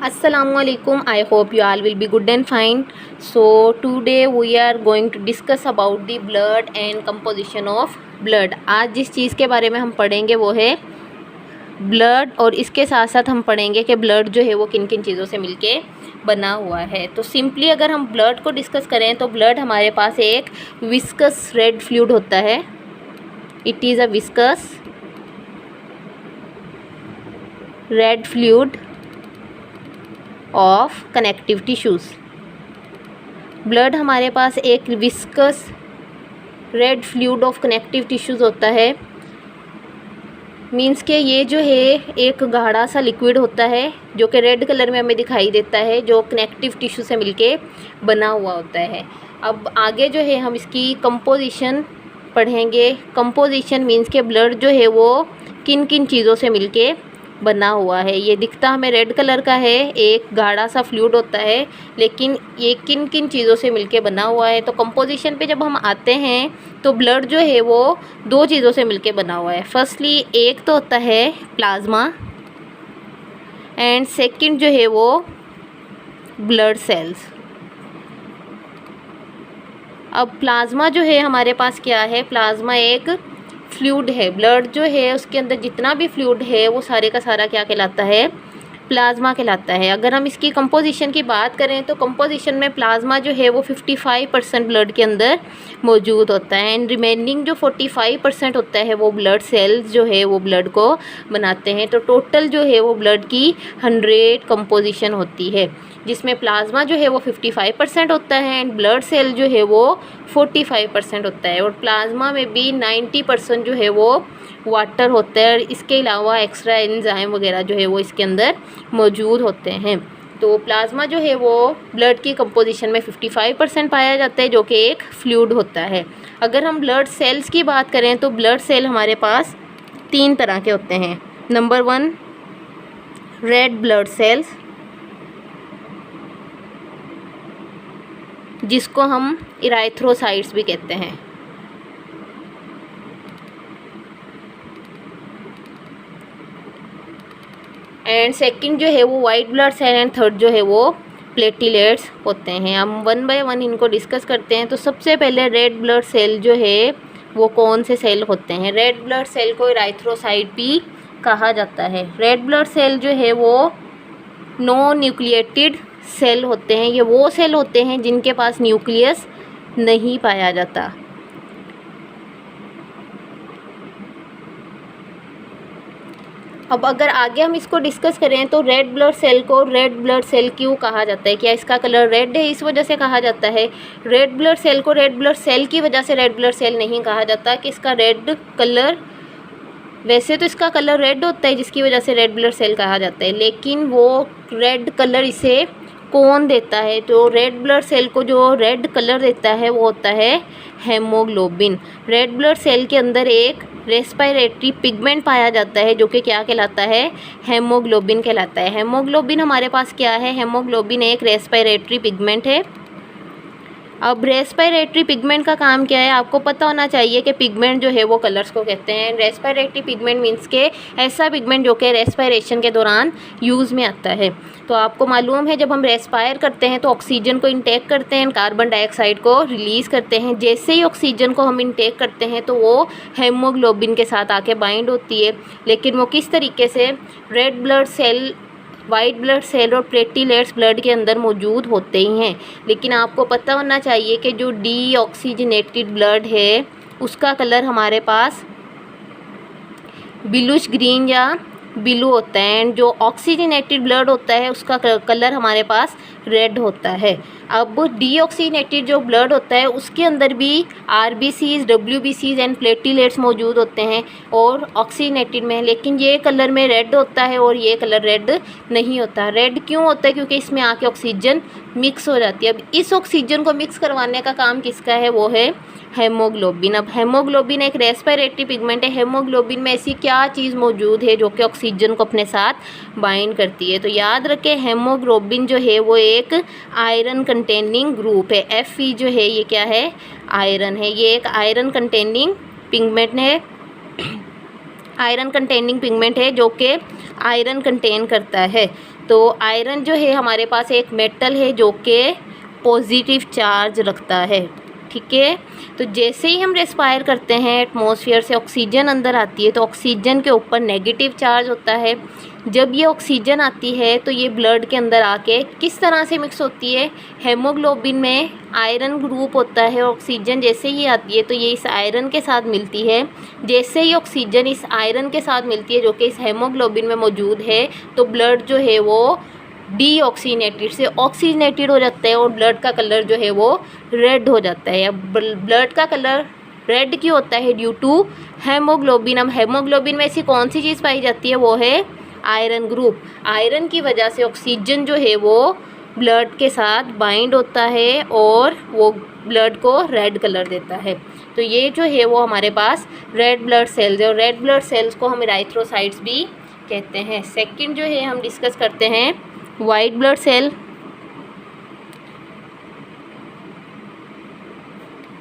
Assalamualaikum. I hope you all will be good and fine. So today we are going to discuss about the blood and composition of blood. आज जिस चीज़ के बारे में हम पढ़ेंगे वो है ब्लड, और इसके साथ साथ हम पढ़ेंगे कि ब्लड जो है वो किन किन चीज़ों से मिलके बना हुआ है। तो सिंपली अगर हम ब्लड को डिस्कस करें तो ब्लड हमारे पास एक विस्कस रेड फ्लूइड होता है। It is a viscous red fluid of connective tissues. Blood हमारे पास एक viscous red fluid of connective tissues होता है। मींस के ये जो है एक गाढ़ा सा लिक्विड होता है जो कि रेड कलर में हमें दिखाई देता है, जो कनेक्टिव टिश्यू से मिलके बना हुआ होता है। अब आगे जो है हम इसकी कंपोजिशन पढ़ेंगे। कंपोजिशन मींस के ब्लड जो है वो किन किन चीज़ों से मिलके बना हुआ है। ये दिखता हमें रेड कलर का है, एक गाढ़ा सा फ्लूइड होता है, लेकिन ये किन किन चीज़ों से मिलके बना हुआ है। तो कंपोजिशन पे जब हम आते हैं तो ब्लड जो है वो दो चीज़ों से मिलके बना हुआ है। फर्स्टली एक तो होता है प्लाज्मा, एंड सेकंड जो है वो ब्लड सेल्स। अब प्लाज्मा जो है हमारे पास क्या है, प्लाज्मा एक फ्लूइड है। ब्लड जो है उसके अंदर जितना भी फ्लूइड है वो सारे का सारा क्या कहलाता है, प्लाज्मा कहलाता है। अगर हम इसकी कंपोजिशन की बात करें तो कंपोजिशन में प्लाज्मा जो है वो 55% ब्लड के अंदर मौजूद होता है, एंड रिमेनिंग जो 45% होता है वो ब्लड सेल्स जो है वो ब्लड को बनाते हैं। तो टोटल जो है वो ब्लड की 100 कंपोजिशन होती है, जिसमें प्लाज्मा जो है वो 55% होता है एंड ब्लड सेल जो है वो 45% होता है। और प्लाज्मा में भी 90% जो है वो वाटर होता है, और इसके अलावा एक्स्ट्रा एंजाइम वगैरह जो है वो इसके अंदर मौजूद होते हैं। तो प्लाज्मा जो है वो ब्लड की कंपोजिशन में 55% पाया जाता है, जो कि एक फ्लूइड होता है। अगर हम ब्लड सेल्स की बात करें तो ब्लड सेल हमारे पास 3 तरह के होते हैं। नंबर 1 रेड ब्लड सेल्स, जिसको हम इराइथ्रोसाइट्स भी कहते हैं। एंड सेकंड जो है वो white blood cell, and third जो है वो प्लेटिलेट्स होते हैं। हम वन बाय वन इनको डिस्कस करते हैं। तो सबसे पहले रेड ब्लड सेल जो है वो कौन से सेल होते हैं। रेड ब्लड सेल को इराइथ्रोसाइट भी कहा जाता है। रेड ब्लड सेल जो है वो नो न्यूक्लिएटेड सेल होते हैं। ये वो सेल होते हैं जिनके पास न्यूक्लियस नहीं पाया जाता। अब अगर आगे हम इसको डिस्कस करें तो रेड ब्लड सेल को रेड ब्लड सेल क्यों कहा जाता है, क्या इसका कलर रेड है इस वजह से कहा जाता है। रेड ब्लड सेल को रेड ब्लड सेल की वजह से रेड ब्लड सेल नहीं कहा जाता कि इसका रेड कलर, वैसे तो इसका कलर रेड होता है जिसकी वजह से रेड ब्लड सेल कहा जाता है, लेकिन वो रेड कलर इसे कौन देता है। तो रेड ब्लड सेल को जो रेड कलर देता है वो होता है हेमोग्लोबिन। रेड ब्लड सेल के अंदर एक रेस्पिरेटरी पिगमेंट पाया जाता है जो कि क्या कहलाता है, हेमोग्लोबिन कहलाता है। हेमोग्लोबिन हमारे पास क्या है, हेमोग्लोबिन एक रेस्पिरेटरी पिगमेंट है। अब रेस्पिरेटरी पिगमेंट का काम क्या है, आपको पता होना चाहिए कि पिगमेंट जो है वो कलर्स को कहते हैं। रेस्पिरेटरी पिगमेंट मीन्स के ऐसा पिगमेंट जो कि रेस्पिरेशन के दौरान यूज़ में आता है। तो आपको मालूम है जब हम रेस्पायर करते हैं तो ऑक्सीजन को इनटेक करते हैं, कार्बन डाइऑक्साइड को रिलीज़ करते हैं। जैसे ही ऑक्सीजन को हम इनटेक करते हैं तो वो हेमोग्लोबिन के साथ आके बाइंड होती है। लेकिन वो किस तरीके से, red blood cell, white blood cell और प्लेटिलेट्स ब्लड के अंदर मौजूद होते ही हैं। लेकिन आपको पता होना चाहिए कि जो डीऑक्सीजनेटेड ब्लड है उसका कलर हमारे पास ब्लूइश ग्रीन या ब्लू होता है, एंड जो ऑक्सीजनेटेड ब्लड होता है उसका कलर हमारे पास रेड होता है। अब डीऑक्सीजनेटेड जो ब्लड होता है उसके अंदर भी आरबीसीज, डब्ल्यूबीसीज एंड प्लेटिलेट्स मौजूद होते हैं और ऑक्सीजनेटेड में, लेकिन ये कलर में रेड होता है और ये कलर रेड नहीं होता। रेड क्यों होता है, क्योंकि इसमें आके ऑक्सीजन मिक्स हो जाती है। अब इस ऑक्सीजन को मिक्स करवाने का काम किसका है, वो है हेमोग्लोबिन। अब हेमोग्लोबिन एक रेस्पिरेटरी पिगमेंट है। हेमोग्लोबिन में ऐसी क्या चीज़ मौजूद है जो कि ऑक्सीजन को अपने साथ बाइंड करती है। तो याद रखें हेमोग्लोबिन जो है वो एक आयरन कंटेनिंग ग्रुप है। Fe जो है ये क्या है, आयरन है। ये एक आयरन कंटेनिंग पिगमेंट है। आयरन कंटेनिंग पिगमेंट है जो कि आयरन कंटेन करता है। तो आयरन जो है हमारे पास एक मेटल है जो कि पॉजिटिव चार्ज रखता है, ठीक है। तो जैसे ही हम रेस्पायर करते हैं एटमॉस्फेयर से ऑक्सीजन अंदर आती है तो ऑक्सीजन के ऊपर नेगेटिव चार्ज होता है। जब ये ऑक्सीजन आती है तो ये ब्लड के अंदर आके किस तरह से मिक्स होती है, हेमोग्लोबिन में आयरन ग्रुप होता है, ऑक्सीजन जैसे ही आती है तो ये इस आयरन के साथ मिलती है। जैसे ही ऑक्सीजन इस आयरन के साथ मिलती है जो कि इस हेमोग्लोबिन में मौजूद है, तो ब्लड जो है वो डीऑक्सीनेटेड से ऑक्सीजनेटेड हो जाता है और ब्लड का कलर जो है वो रेड हो जाता है। अब ब्लड का कलर रेड क्यों होता है? Due to haemoglobin. अब हेमोग्लोबिन में ऐसी कौन सी चीज़ पाई जाती है? वो है आयरन ग्रुप। आयरन की वजह से ऑक्सीजन जो है वो ब्लड के साथ बाइंड होता है और वो ब्लड को रेड कलर देता है। तो ये जो है वो हमारे पास रेड ब्लड सेल्स है और रेड ब्लड सेल्स को हम इराइथ्रोसाइट्स भी कहते हैं। सेकंड जो है हम डिस्कस करते हैं white blood cell.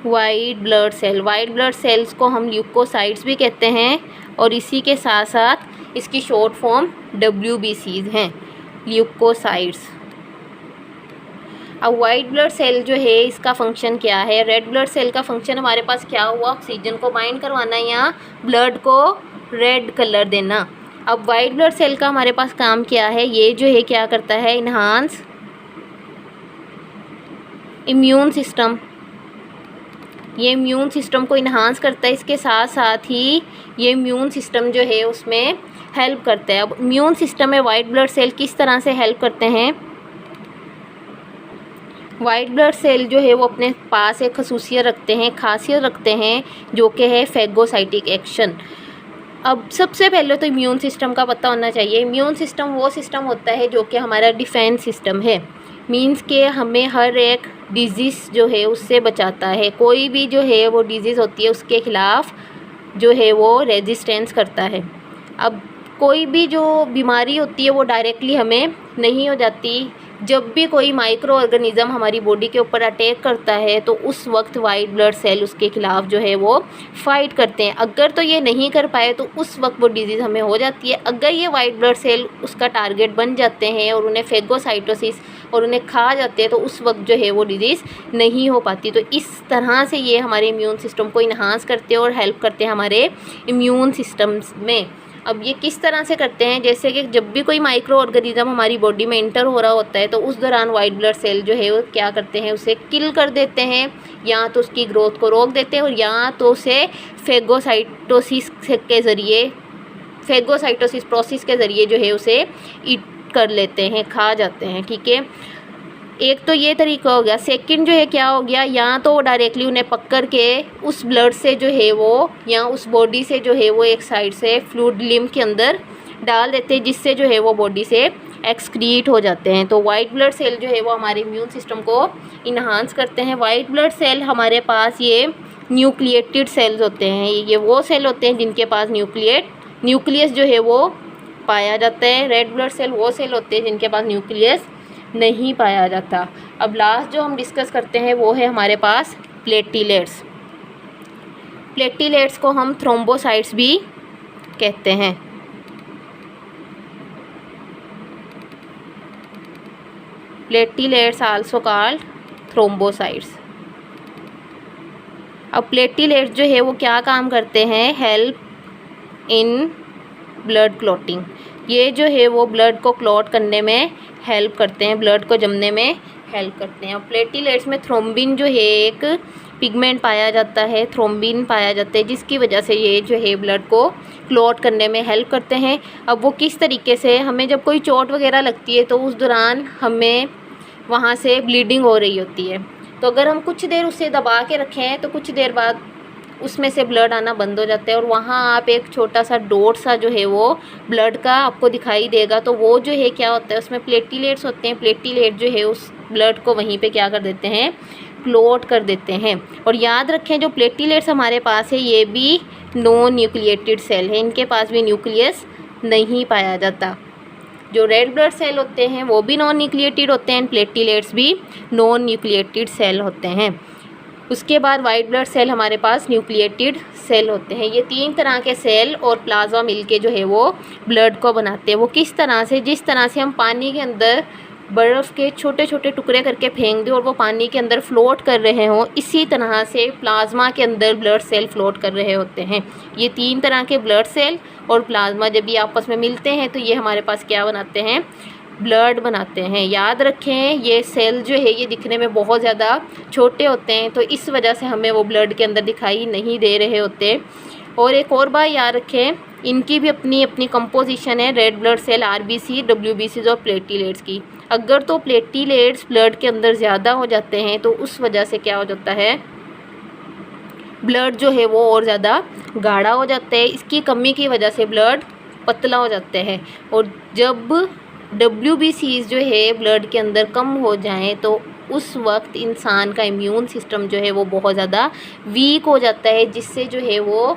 White blood cell, white blood cells को हम ल्यूकोसाइट्स भी कहते हैं और इसी के साथ साथ इसकी शॉर्ट फॉर्म WBCs हैं, ल्यूकोसाइट्स। अब वाइट ब्लड सेल जो है इसका फंक्शन क्या है? रेड ब्लड सेल का फंक्शन हमारे पास क्या हुआ? ऑक्सीजन को बाइंड करवाना या ब्लड को रेड कलर देना। अब वाइट ब्लड सेल का हमारे पास काम क्या है? ये जो है क्या करता है? इन्हांस इम्यून सिस्टम, ये इम्यून सिस्टम को इन्हांस करता है। इसके साथ साथ ही ये इम्यून सिस्टम जो है उसमें हेल्प करता है। अब इम्यून सिस्टम में वाइट ब्लड सेल किस तरह से हेल्प करते हैं? वाइट ब्लड सेल जो है वो अपने पास एक खासियत रखते हैं जो कि है फैगोसाइटिक एक्शन। अब सबसे पहले तो इम्यून सिस्टम का पता होना चाहिए। इम्यून सिस्टम वो सिस्टम होता है जो कि हमारा डिफेंस सिस्टम है, मींस के हमें हर एक डिजीज़ जो है उससे बचाता है। कोई भी जो है वो डिजीज़ होती है उसके ख़िलाफ़ जो है वो रेजिस्टेंस करता है। अब कोई भी जो बीमारी होती है वो डायरेक्टली हमें नहीं हो जाती। जब भी कोई माइक्रो ऑर्गेनिज़म हमारी बॉडी के ऊपर अटैक करता है तो उस वक्त वाइट ब्लड सेल उसके ख़िलाफ़ जो है वो फाइट करते हैं। अगर तो ये नहीं कर पाए तो उस वक्त वो डिजीज़ हमें हो जाती है। अगर ये वाइट ब्लड सेल उसका टारगेट बन जाते हैं और उन्हें फेगोसाइटोसिस और उन्हें खा जाते हैं तो उस वक्त जो है वो डिजीज़ नहीं हो पाती। तो इस तरह से ये हमारे इम्यून सिस्टम को इन्हांस करते हैं और हेल्प करते हैं हमारे इम्यून सिस्टम्स में। अब ये किस तरह से करते हैं? जैसे कि जब भी कोई माइक्रो ऑर्गेनिज़म हमारी बॉडी में इंटर हो रहा होता है तो उस दौरान वाइट ब्लड सेल जो है वो क्या करते हैं? उसे किल कर देते हैं, या तो उसकी ग्रोथ को रोक देते हैं और या तो उसे फेगोसाइटोसिस के ज़रिए, फेगोसाइटोसिस प्रोसेस के ज़रिए जो है उसे ईट कर लेते हैं, खा जाते हैं, ठीक है। एक तो ये तरीका हो गया। सेकंड जो है क्या हो गया? या तो वो डायरेक्टली उन्हें पकड़ के उस ब्लड से जो है वो या उस बॉडी से जो है वो एक साइड से फ्लूइड लिम्फ के अंदर डाल देते हैं जिससे जो है वो बॉडी से एक्सक्रीट हो जाते हैं। तो वाइट ब्लड सेल जो है वो हमारे इम्यून सिस्टम को इन्हांस करते हैं। वाइट ब्लड सेल हमारे पास ये न्यूक्लिएटेड सेल्स होते हैं। ये वो सेल होते हैं जिनके पास न्यूक्लियस जो है वो पाया जाता है। रेड ब्लड सेल वो सेल होते हैं जिनके पास न्यूक्लियस नहीं पाया जाता। अब लास्ट जो हम डिस्कस करते हैं वो है हमारे पास प्लेटिलेट्स। प्लेटिलेट्स को हम थ्रोम्बोसाइट्स भी कहते हैं। Platelets also called thrombocytes. अब प्लेटिलेट्स जो है वो क्या काम करते हैं? Help in blood clotting. ये जो है वो ब्लड को क्लॉट करने में हेल्प करते हैं, ब्लड को जमने में हेल्प करते हैं। और प्लेटिलेट्स में थ्रोम्बिन जो है एक पिगमेंट पाया जाता है, थ्रोम्बिन पाया जाता है जिसकी वजह से ये जो है ब्लड को क्लॉट करने में हेल्प करते हैं। अब वो किस तरीके से? हमें जब कोई चोट वगैरह लगती है तो उस दौरान हमें वहाँ से ब्लीडिंग हो रही होती है, तो अगर हम कुछ देर उसे दबा के रखें तो कुछ देर बाद उसमें से ब्लड आना बंद हो जाता है और वहाँ आप एक छोटा सा डॉट सा जो है वो ब्लड का आपको दिखाई देगा। तो वो जो है क्या होता है? उसमें प्लेटिलेट्स होते हैं। प्लेटिलेट जो है उस ब्लड को वहीं पे क्या कर देते हैं? क्लॉट कर देते हैं। और याद रखें जो प्लेटिलेट्स हमारे पास है ये भी नॉन न्यूक्लिएटेड सेल है, इनके पास भी न्यूक्लियस नहीं पाया जाता। जो रेड ब्लड सेल होते हैं वो भी नॉन न्यूक्लिएटेड होते हैं, प्लेटिलेट्स भी नॉन न्यूक्लिएटेड सेल होते हैं। उसके बाद वाइट ब्लड सेल हमारे पास न्यूक्लिएटेड सेल होते हैं। ये 3 तरह के सेल और प्लाज्मा मिलके जो है वो ब्लड को बनाते हैं। वो किस तरह से, जिस तरह से हम पानी के अंदर बर्फ़ के छोटे छोटे टुकड़े करके फेंक दें और वो पानी के अंदर फ्लोट कर रहे हों, इसी तरह से प्लाज्मा के अंदर ब्लड सेल फ्लोट कर रहे होते हैं। ये 3 तरह के ब्लड सेल और प्लाज्मा जब ये आपस में मिलते हैं तो ये हमारे पास क्या बनाते हैं, ब्लड बनाते हैं। याद रखें, ये सेल जो है ये दिखने में बहुत ज़्यादा छोटे होते हैं, तो इस वजह से हमें वो ब्लड के अंदर दिखाई नहीं दे रहे होते। और एक और बात याद रखें, इनकी भी अपनी अपनी कंपोजिशन है, रेड ब्लड सेल, आरबीसी, डब्ल्यूबीसीज और प्लेटिलेट्स की। अगर तो प्लेटिलेट्स ब्लड के अंदर ज़्यादा हो जाते हैं तो उस वजह से क्या हो जाता है, ब्लड जो है वो और ज़्यादा गाढ़ा हो जाता है। इसकी कमी की वजह से ब्लड पतला हो जाते हैं। और जब WBCs जो है ब्लड के अंदर कम हो जाएं तो उस वक्त इंसान का इम्यून सिस्टम जो है वो बहुत ज़्यादा वीक हो जाता है, जिससे जो है वो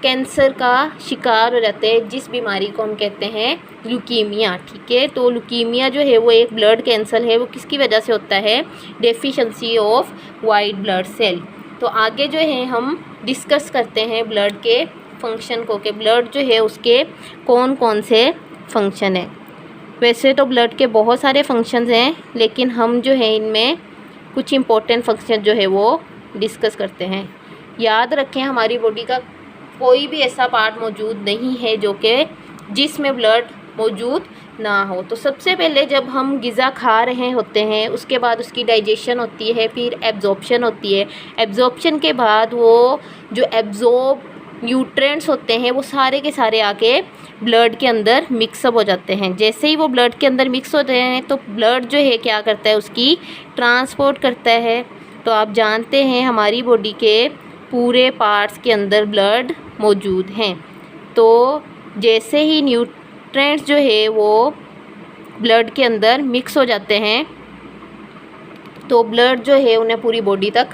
कैंसर का शिकार हो जाते हैं, जिस बीमारी को हम कहते हैं ल्यूकीमिया। ठीक है, तो ल्यूकीमिया जो है वो एक ब्लड कैंसर है। वो किसकी वजह से होता है, deficiency of white blood cell. तो आगे जो है हम डिस्कस करते हैं ब्लड के फंक्शन को, कि ब्लड जो है उसके कौन कौन से फंक्शन हैं। वैसे तो ब्लड के बहुत सारे फंक्शंस हैं, लेकिन हम जो है इनमें कुछ इम्पोर्टेंट फंक्शन जो है वो डिस्कस करते हैं। याद रखें, हमारी बॉडी का कोई भी ऐसा पार्ट मौजूद नहीं है जो कि जिसमें ब्लड मौजूद ना हो। तो सबसे पहले जब हम ग़िज़ा खा रहे होते हैं, उसके बाद उसकी डाइजेशन होती है, फिर एब्जॉर्प्शन होती है। एब्जॉर्प्शन के बाद वो जो एब्जॉर्ब न्यूट्रिएंट्स होते हैं वो सारे के सारे आके ब्लड के अंदर मिक्सअप हो जाते हैं। जैसे ही वो ब्लड के अंदर मिक्स होते हैं तो ब्लड जो है क्या करता है, उसकी ट्रांसपोर्ट करता है। तो आप जानते हैं हमारी बॉडी के पूरे पार्ट्स के अंदर ब्लड मौजूद हैं। तो जैसे ही न्यूट्रिएंट्स जो है वो ब्लड के अंदर मिक्स हो जाते हैं तो ब्लड जो है उन्हें पूरी बॉडी तक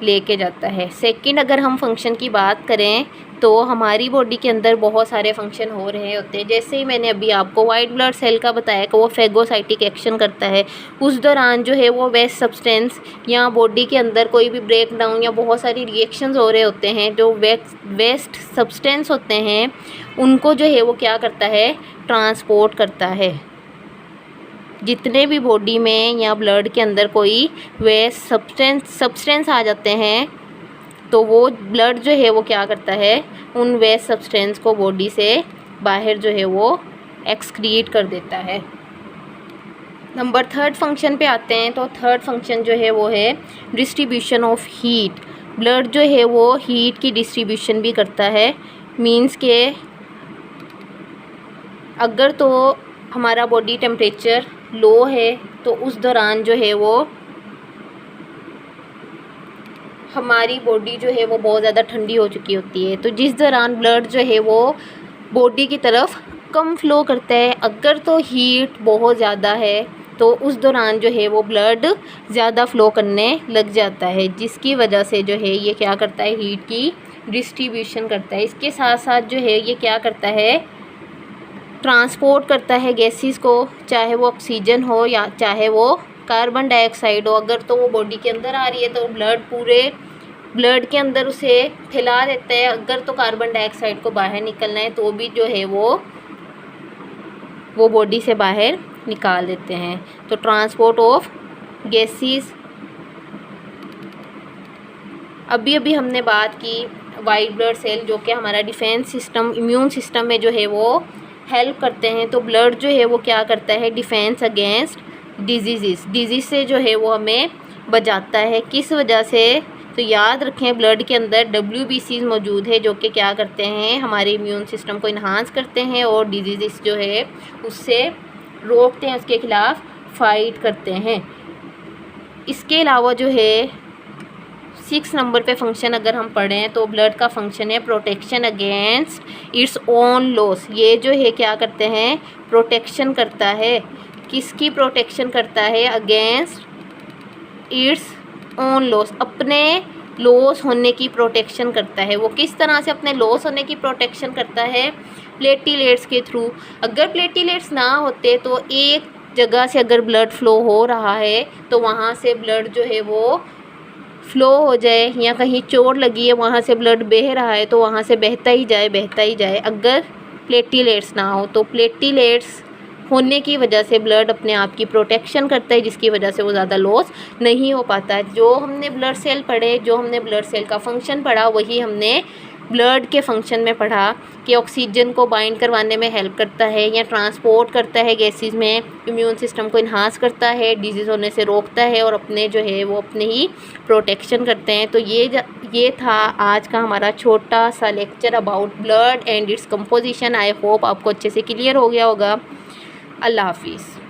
लेके जाता है। सेकंड, अगर हम फंक्शन की बात करें तो हमारी बॉडी के अंदर बहुत सारे फंक्शन हो रहे होते हैं। जैसे ही मैंने अभी आपको वाइट ब्लड सेल का बताया कि वो फेगोसाइटिक एक्शन करता है, उस दौरान जो है वो वेस्ट सब्सटेंस या बॉडी के अंदर कोई भी ब्रेक डाउन या बहुत सारी रिएक्शंस हो रहे होते हैं, जो वेस्ट सब्सटेंस होते हैं उनको जो है वो क्या करता है, ट्रांसपोर्ट करता है। जितने भी बॉडी में या ब्लड के अंदर कोई वेस्ट सब्सटेंस आ जाते हैं तो वो ब्लड जो है वो क्या करता है, उन वेस्ट सब्सटेंस को बॉडी से बाहर जो है वो एक्सक्रीट कर देता है। नंबर 3 फंक्शन पे आते हैं। तो 3rd फंक्शन जो है वो है डिस्ट्रीब्यूशन ऑफ हीट। ब्लड जो है वो हीट की डिस्ट्रीब्यूशन भी करता है। मींस के अगर तो हमारा बॉडी टेम्परेचर लो है तो उस दौरान जो है वो हमारी बॉडी जो है वो बहुत ज़्यादा ठंडी हो चुकी होती है। तो जिस दौरान ब्लड जो है वो बॉडी की तरफ कम फ़्लो करता है। अगर तो हीट बहुत ज़्यादा है तो उस दौरान जो है वो ब्लड ज़्यादा फ़्लो करने लग जाता है, जिसकी वजह से जो है ये क्या करता है, हीट की डिस्ट्रीब्यूशन करता है। इसके साथ साथ जो है ये क्या करता है, ट्रांसपोर्ट करता है गैसेस को, चाहे वो ऑक्सीजन हो या चाहे वो कार्बन डाइऑक्साइड हो। अगर तो वो बॉडी के अंदर आ रही है तो ब्लड पूरे ब्लड के अंदर उसे फैला देता है। अगर तो कार्बन डाइऑक्साइड को बाहर निकलना है तो भी जो है वो बॉडी से बाहर निकाल देते हैं। तो ट्रांसपोर्ट ऑफ गैसेस। अभी हमने बात की वाइट ब्लड सेल जो कि हमारा डिफेंस सिस्टम, इम्यून सिस्टम में जो है वो हेल्प करते हैं। तो ब्लड जो है वो क्या करता है, डिफेंस अगेंस्ट डिजीज़ से जो है वो हमें बचाता है। किस वजह से, तो याद रखें ब्लड के अंदर WBCs मौजूद है जो कि क्या करते हैं, हमारे इम्यून सिस्टम को इन्हांस करते हैं और डिजीज़ जो है उससे रोकते हैं, उसके ख़िलाफ़ फाइट करते हैं। इसके अलावा जो है 6 नंबर पे फंक्शन अगर हम पढ़ें तो ब्लड का फंक्शन है protection against its own loss. ये जो है क्या करते हैं, प्रोटेक्शन करता है। किसकी प्रोटेक्शन करता है, अगेंस्ट इट्स ओन लॉस, अपने लॉस होने की प्रोटेक्शन करता है। वो किस तरह से अपने लॉस होने की प्रोटेक्शन करता है, प्लेटिलेट्स के थ्रू। अगर प्लेटिलेट्स ना होते तो एक जगह से अगर ब्लड फ्लो हो रहा है तो वहाँ से ब्लड जो है वो फ़्लो हो जाए, या कहीं चोट लगी है वहाँ से ब्लड बह रहा है तो वहाँ से बहता ही जाए। अगर प्लेटलेट्स ना हो तो प्लेटलेट्स होने की वजह से ब्लड अपने आप की प्रोटेक्शन करता है, जिसकी वजह से वो ज़्यादा लॉस नहीं हो पाता है। जो हमने ब्लड सेल पढ़े, जो हमने ब्लड सेल का फंक्शन पढ़ा, वही हमने ब्लड के फंक्शन में पढ़ा कि ऑक्सीजन को बाइंड करवाने में हेल्प करता है या ट्रांसपोर्ट करता है गैसेस में, इम्यून सिस्टम को इन्हांस करता है, डिजीज़ होने से रोकता है और अपने जो है वो अपने ही प्रोटेक्शन करते हैं। तो ये था आज का हमारा छोटा सा lecture about blood and its composition. I hope आपको अच्छे से क्लियर हो गया होगा। अल्लाह हाफिज़।